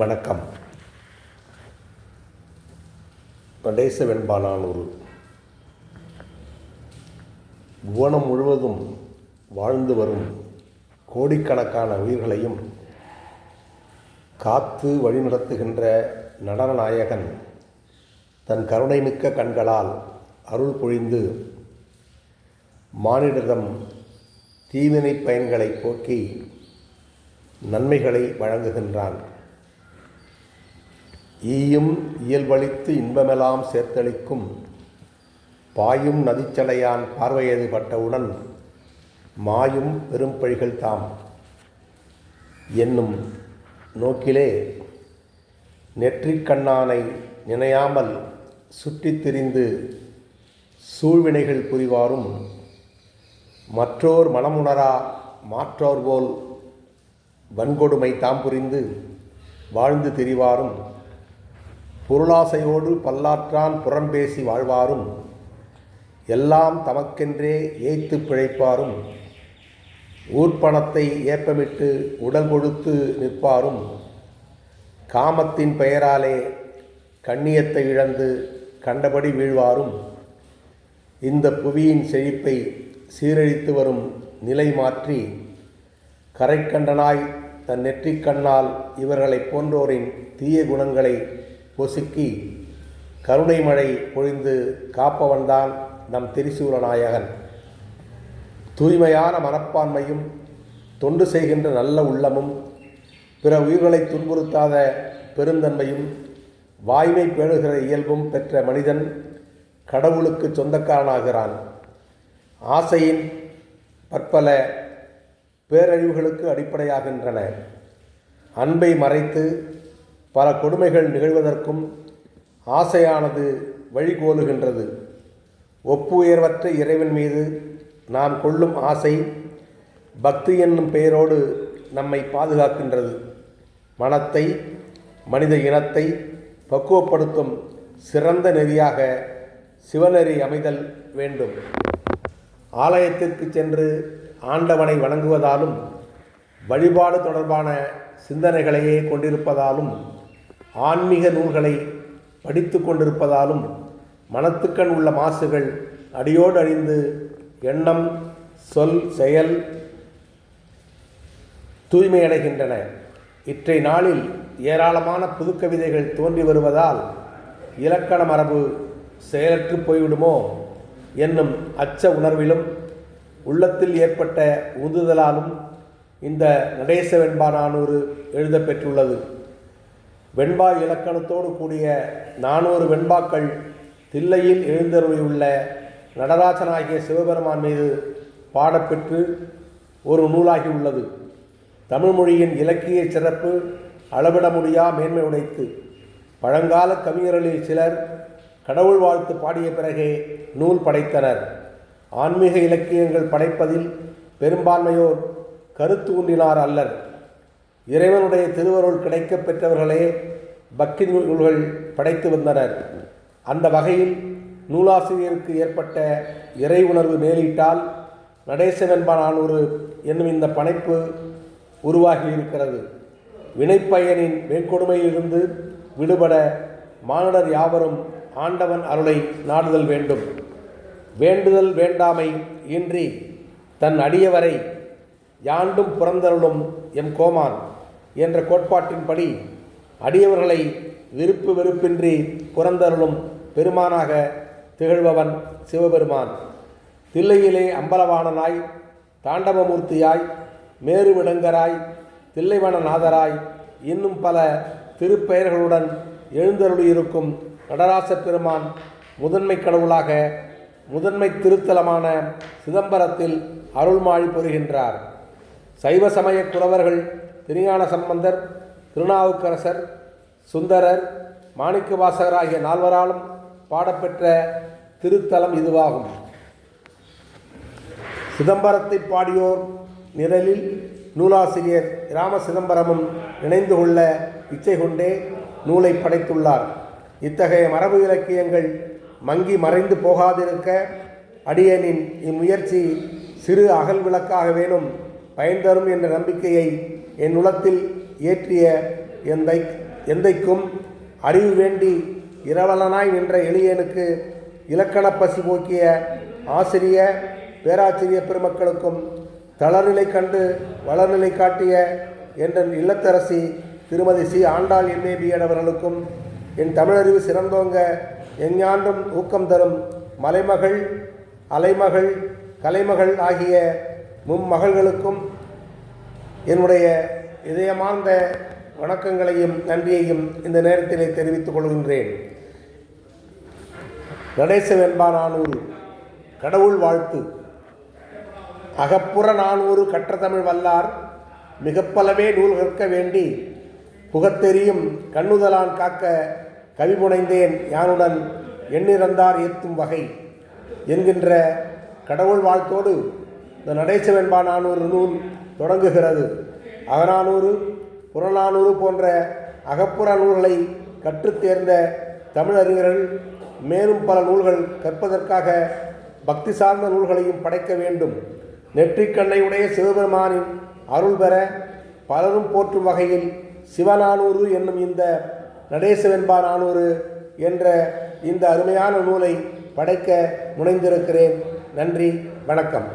வணக்கம். நடேச வெண்பா 400. புவனம் முழுவதும் வாழ்ந்து வரும் கோடிக்கணக்கான உயிர்களையும் காத்து வழிநடத்துகின்ற நடனநாயகன் தன் கருணைமிக்க கண்களால் அருள் பொழிந்து மானிடரிடம் தீவினை பயன்களை போக்கி நன்மைகளை வழங்குகின்றான். ஈயும் இயல்பளித்து இன்பமெல்லாம் சேர்த்தளிக்கும் பாயும் நதிச்சடையான் பார்வையது பட்டவுடன் மாயும் பெரும்பழிகள் தாம் என்னும் நோக்கிலே நெற்றிக் கண்ணானை நினையாமல் சுற்றித் திரிந்து சூழ்வினைகள் புரிவாரும் மற்றோர் மனமுணரா மாற்றோர் போல் வன்கொடுமை தாம் புரிந்து வாழ்ந்து திரிவாரும் பொருளாசையோடு பல்லாற்றான் புறம்பேசி வாழ்வாரும் எல்லாம் தமக்கென்றே ஏய்த்து பிழைப்பாரும் ஊர்ப்பணத்தை ஏப்பமிட்டு உடல் கொடுத்து நிற்பாரும் காமத்தின் பெயராலே கண்ணியத்தை இழந்து கண்டபடி வீழ்வாரும் இந்த புவியின் செழிப்பை சீரழித்து வரும் நிலை மாற்றி கரைக்கண்டனாய் தன் நெற்றிக் கண்ணால் இவர்களை போன்றோரின் தீய குணங்களை பொசுக்கி கருணை மழை பொழிந்து காப்பவன்தான் நம் திரிசூலநாயகன். தூய்மையான மனப்பான்மையும் தொண்டு செய்கின்ற நல்ல உள்ளமும் பிற உயிர்களை துன்புறுத்தாத பெருந்தன்மையும் வாய்மை பேணுகிற இயல்பும் பெற்ற மனிதன் கடவுளுக்கு சொந்தக்காரனாகிறான். ஆசையின் பற்பல பேரழிவுகளுக்கு அடிப்படையாகின்றன. அன்பை மறைத்து பல கொடுமைகள் நிகழ்வதற்கும் ஆசையானது வழிகோலுகின்றது. ஒப்புயர்வற்ற இறைவன் மீது நாம் கொள்ளும் ஆசை பக்தி என்னும் பெயரோடு நம்மை பாதுகாக்கின்றது. மனத்தை மனித இனத்தை பக்குவப்படுத்தும் சிறந்த நெறியாக சிவநெறி அமைதல் வேண்டும். ஆலயத்திற்கு சென்று ஆண்டவனை வணங்குவதாலும் வழிபாடு தொடர்பான சிந்தனைகளையே கொண்டிருப்பதாலும் ஆன்மீக நூல்களை படித்து கொண்டிருப்பதாலும் மனத்துக்கண் உள்ள மாசுகள் அடியோடு அழிந்து எண்ணம் சொல் செயல் தூய்மையடைகின்றன. இற்றை நாளில் ஏராளமான புதுக்கவிதைகள் தோன்றி வருவதால் இலக்கண மரபு செயலற்று போய்விடுமோ என்னும் அச்ச உணர்விலும் உள்ளத்தில் ஏற்பட்ட உந்துதலாலும் இந்த நடேச வெண்பா 400 எழுதப்பெற்றுள்ளது. வெண்பா இலக்கணத்தோடு கூடிய 400 வெண்பாக்கள் தில்லையில் எழுந்தருளியுள்ள நடராஜனாகிய சிவபெருமான் மீது பாடப்பெற்று ஒரு நூலாகி உள்ளது. தமிழ் மொழியின் இலக்கிய சிறப்பு அளவிட முடியா மேன்மை உடைத்து பழங்கால கவிஞர்களில் சிலர் கடவுள் வாழ்த்து பாடிய பிறகே நூல் படைத்தனர். ஆன்மீக இலக்கியங்கள் படைப்பதில் பெரும்பான்மையோர் கருத்து ஊன்றினார் அல்லர். இறைவனுடைய திருவருள் கிடைக்கப் பெற்றவர்களே பக்தி நூல்கள் படைத்து வந்தனர். அந்த வகையில் நூலாசிரியருக்கு ஏற்பட்ட இறை உணர்வு மேலிட்டால் நடேச வெண்பா 400 என்னும் இந்த படைப்பு உருவாகியிருக்கிறது. வினைப்பயனின் வெண்கொடுமையிலிருந்து விடுபட மானுடர் யாவரும் ஆண்டவன் அருளை நாடுதல் வேண்டும். வேண்டுதல் வேண்டாமை இன்றி தன் அடியவரை யாண்டும் புறந்தருளும் எம் கோமான் என்ற கோட்பாட்டின்படி அடியவர்களை விருப்பு வெறுப்பின்றி புறந்தருளும் பெருமானாக திகழ்பவன் சிவபெருமான். தில்லையிலே அம்பலவாணனாய் தாண்டவமூர்த்தியாய் மேருவிடங்கராய் தில்லைவனநாதராய் இன்னும் பல திருப்பெயர்களுடன் எழுந்தருளியிருக்கும் நடராச பெருமான் முதன்மை கடவுளாக முதன்மை திருத்தலமான சிதம்பரத்தில் அருள்மாழி புரிகின்றார். சைவ சமய குரவர்கள் திருஞான சம்பந்தர், திருநாவுக்கரசர், சுந்தரர், மாணிக்கவாசகர் ஆகிய 4வராலும் பாடப்பெற்ற திருத்தலம் இதுவாகும். சிதம்பரத்தை பாடியோர் நிரலில் நூலாசிரியர் இராம சிதம்பரமும் இணைந்து கொள்ள இச்சை கொண்டே நூலை படைத்துள்ளார். இத்தகைய மரபு இலக்கியங்கள் மங்கி மறைந்து போகாதிருக்க அடியனின் இம்முயற்சி சிறு அகல் விளக்காக வேணும் பயன் தரும் என்ற நம்பிக்கையை என் உளத்தில் ஏற்றிய எந்தைக்கும் அறிவு வேண்டி இரவலனாய் நின்ற எளியனுக்கு இலக்கணப் பசி போக்கிய ஆசிரிய பேராசிரிய பெருமக்களுக்கும் தளர்நிலை கண்டு வளர்நிலை காட்டிய என்ற இல்லத்தரசி திருமதி சி ஆண்டாள் MA B.Ed அவர்களுக்கும் என் தமிழறிவு சிறந்தோங்க எஞ்ஞான்றும் ஊக்கம் தரும் மலைமகள் அலைமகள் கலைமகள் ஆகிய மும்மகள்களுக்கும் என்னுடைய இதயமார்ந்த வணக்கங்களையும் நன்றியையும் இந்த நேரத்திலே தெரிவித்துக் கொள்கின்றேன். நடேச வெண்பா 400 கடவுள் வாழ்த்து. அகப்புற 400 கற்ற தமிழ் வல்லார் மிகப்பலவே நூல் கற்க வேண்டி புகத்தெரியும் கண்ணுதலான் காக்க கவி புனைந்தேன் யானுடன் எண்ணிறந்தார் ஏத்தும் வகை என்கின்ற கடவுள் வாழ்த்தோடு இந்த நடேச வெண்பா 400 நூல் தொடங்குகிறது. அகநானூறு புறநானூறு போன்ற அகப்புற நூல்களை கற்றுத் தேர்ந்த தமிழறிஞர்கள் மேலும் பல நூல்கள் கற்பதற்காக பக்தி சார்ந்த நூல்களையும் படைக்க வேண்டும். நெற்றிக்கண்ணையுடைய சிவபெருமானின் அருள் பெற பலரும் போற்றும் வகையில் சிவநானூறு என்னும் இந்த நடேச வெண்பா 400 என்ற இந்த அருமையான நூலை படைக்க முனைந்திருக்கிறேன். நன்றி, வணக்கம்.